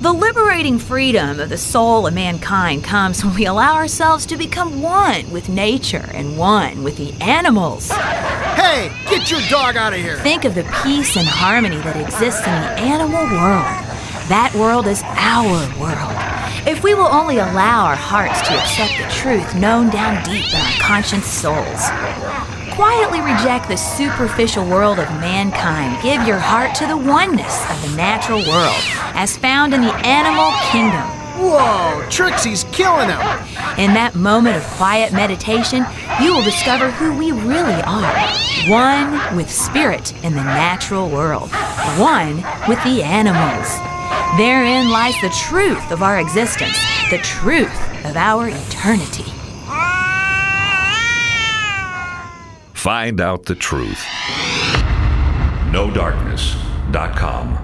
The liberating freedom of the soul of mankind comes when we allow ourselves to become one with nature and one with the animals. Hey, get your dog out of here! Think of the peace and harmony that exists in the animal world. That world is our world. If we will only allow our hearts to accept the truth known down deep in our conscious souls. Quietly reject the superficial world of mankind. Give your heart to the oneness of the natural world as found in the animal kingdom. Whoa, Trixie's killing him! In that moment of quiet meditation, you will discover who we really are. One with spirit in the natural world. One with the animals. Therein lies the truth of our existence, the truth of our eternity. Find out the truth. NoDarkness.com.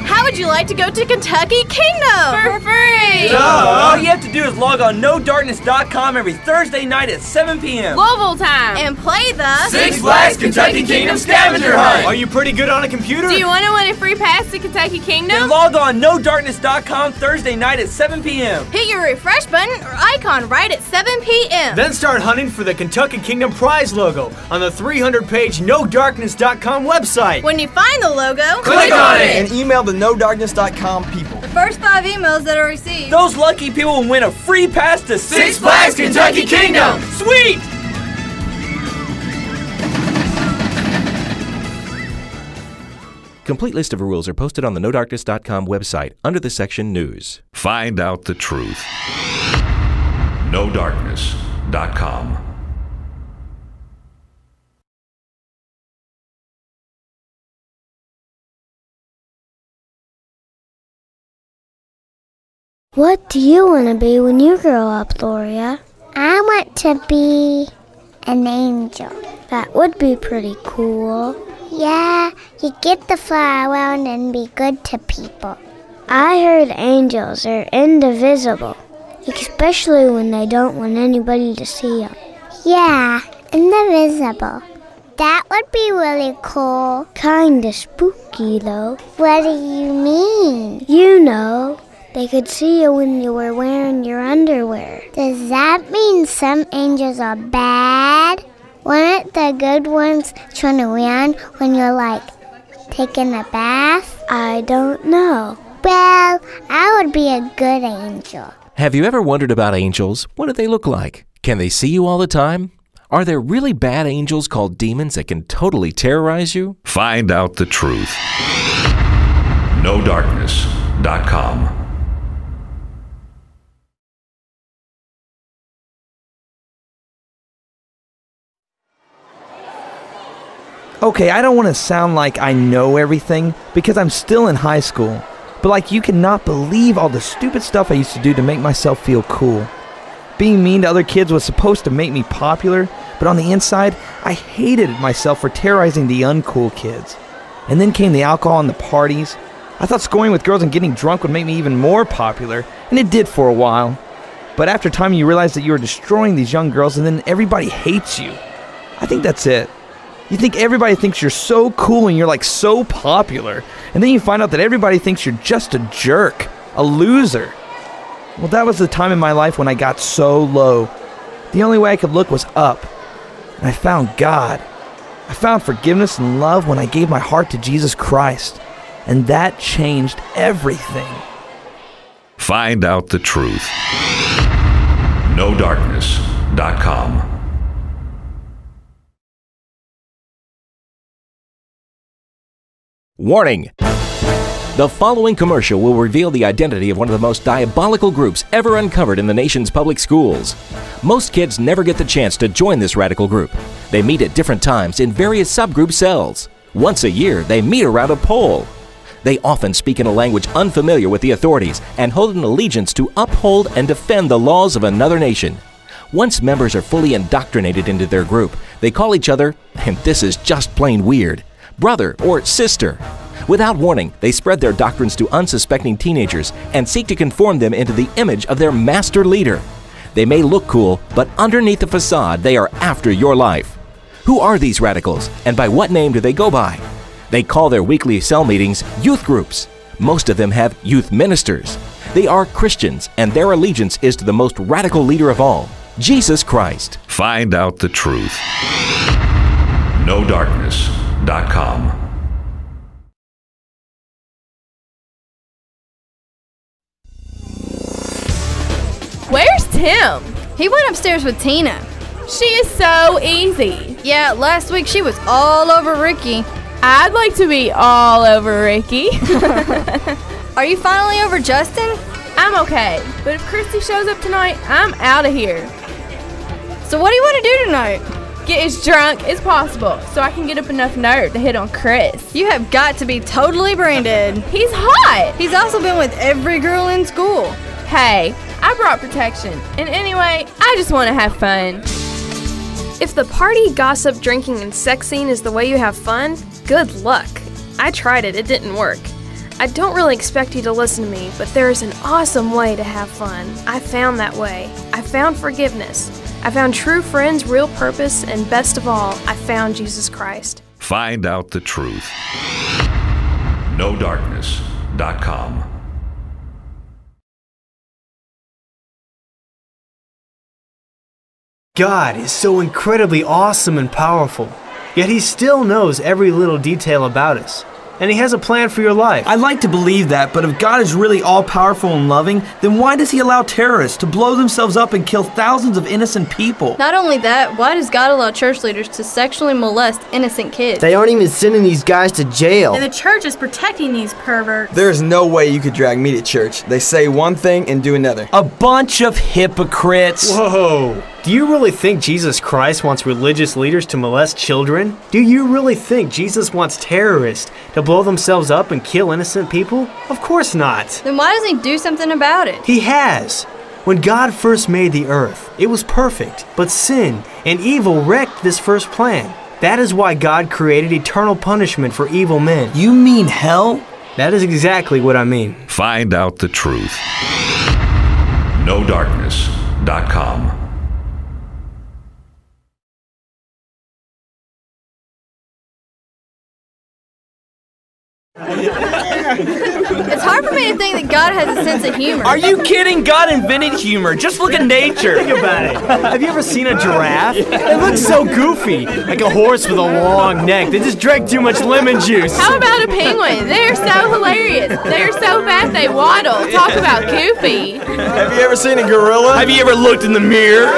How would you like to go to Kentucky Kingdom? For free! All you have to do is log on NoDarkness.com every Thursday night at 7 p.m. Louisville time! And play the Six Flags Kentucky Kingdom Scavenger Hunt! Are you pretty good on a computer? Do you want to win a free pass to Kentucky Kingdom? Then log on NoDarkness.com Thursday night at 7 p.m. Hit your refresh button or icon right at 7 p.m. Then start hunting for the Kentucky Kingdom prize logo on the 300-page NoDarkness.com website. When you find the logo, click on it! And email the NoDarkness.com people. The first 5 emails that are received. Those lucky people will win a free pass to Six Flags Kentucky Kingdom! Sweet! Complete list of rules are posted on the NoDarkness.com website under the section News. Find out the truth. NoDarkness.com. What do you want to be when you grow up, Gloria? I want to be an angel. That would be pretty cool. Yeah, you get to fly around and be good to people. I heard angels are indivisible, especially when they don't want anybody to see them. Yeah, indivisible. That would be really cool. Kinda spooky, though. What do you mean? You know. They could see you when you were wearing your underwear. Does that mean some angels are bad? Weren't the good ones turn around when you're, like, taking a bath? I don't know. Well, I would be a good angel. Have you ever wondered about angels? What do they look like? Can they see you all the time? Are there really bad angels called demons that can totally terrorize you? Find out the truth. NoDarkness.com. Okay, I don't want to sound like I know everything because I'm still in high school. But like, you cannot believe all the stupid stuff I used to do to make myself feel cool. Being mean to other kids was supposed to make me popular, but on the inside, I hated myself for terrorizing the uncool kids. And then came the alcohol and the parties. I thought scoring with girls and getting drunk would make me even more popular, and it did for a while. But after time, you realize that you are destroying these young girls, and then everybody hates you. I think that's it. You think everybody thinks you're so cool and you're like so popular, and then you find out that everybody thinks you're just a jerk, a loser. Well, that was the time in my life when I got so low. The only way I could look was up, and I found God. I found forgiveness and love when I gave my heart to Jesus Christ, and that changed everything. Find out the truth. NoDarkness.com. Warning! The following commercial will reveal the identity of one of the most diabolical groups ever uncovered in the nation's public schools. Most kids never get the chance to join this radical group. They meet at different times in various subgroup cells. Once a year, they meet around a pole. They often speak in a language unfamiliar with the authorities and hold an allegiance to uphold and defend the laws of another nation. Once members are fully indoctrinated into their group, they call each other, and this is just plain weird, brother or sister. Without warning, they spread their doctrines to unsuspecting teenagers and seek to conform them into the image of their master leader. They may look cool, but underneath the facade, they are after your life. Who are these radicals, and by what name do they go by? They call their weekly cell meetings youth groups. Most of them have youth ministers. They are Christians, and their allegiance is to the most radical leader of all, Jesus Christ. Find out the truth. NoDarkness.com. Where's Tim? He went upstairs with Tina. She is so easy. Yeah, last week she was all over Ricky. I'd like to be all over Ricky. Are you finally over Justin? I'm okay, but if Christy shows up tonight, I'm out of here. So what do you want to do tonight? Get as drunk as possible so I can get up enough nerve to hit on Chris. You have got to be totally brain dead. He's hot. He's also been with every girl in school. Hey, I brought protection. And anyway, I just want to have fun. If the party, gossip, drinking, and sex scene is the way you have fun, good luck. I tried it, it didn't work. I don't really expect you to listen to me, but there is an awesome way to have fun. I found that way. I found forgiveness. I found true friends, real purpose, and best of all, I found Jesus Christ. Find out the truth. NoDarkness.com. God is so incredibly awesome and powerful, yet He still knows every little detail about us. And He has a plan for your life. I'd like to believe that, but if God is really all-powerful and loving, then why does He allow terrorists to blow themselves up and kill thousands of innocent people? Not only that, why does God allow church leaders to sexually molest innocent kids? They aren't even sending these guys to jail. And the church is protecting these perverts. There's no way you could drag me to church. They say one thing and do another. A bunch of hypocrites. Whoa! Do you really think Jesus Christ wants religious leaders to molest children? Do you really think Jesus wants terrorists to blow themselves up and kill innocent people? Of course not. Then why doesn't He do something about it? He has. When God first made the earth, it was perfect, but sin and evil wrecked this first plan. That is why God created eternal punishment for evil men. You mean hell? That is exactly what I mean. Find out the truth. NoDarkness.com. It's hard for me to think that God has a sense of humor. Are you kidding? God invented humor. Just look at nature. Think about it. Have you ever seen a giraffe? It looks so goofy, like a horse with a long neck. They just drank too much lemon juice. How about a penguin? They're so hilarious. They're so fat they waddle. Talk about goofy. Have you ever seen a gorilla? Have you ever looked in the mirror?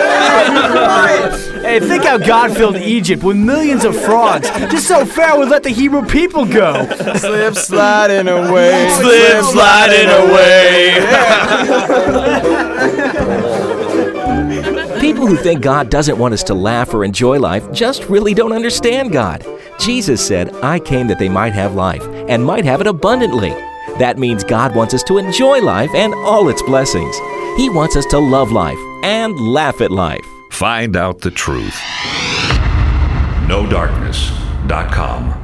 Hey, think how God filled Egypt with millions of frogs, just so Pharaoh would let the Hebrew people go. Slip sliding away. Slip sliding away. People who think God doesn't want us to laugh or enjoy life just really don't understand God. Jesus said, "I came that they might have life, and might have it abundantly." That means God wants us to enjoy life and all its blessings. He wants us to love life and laugh at life. Find out the truth. NoDarkness.com.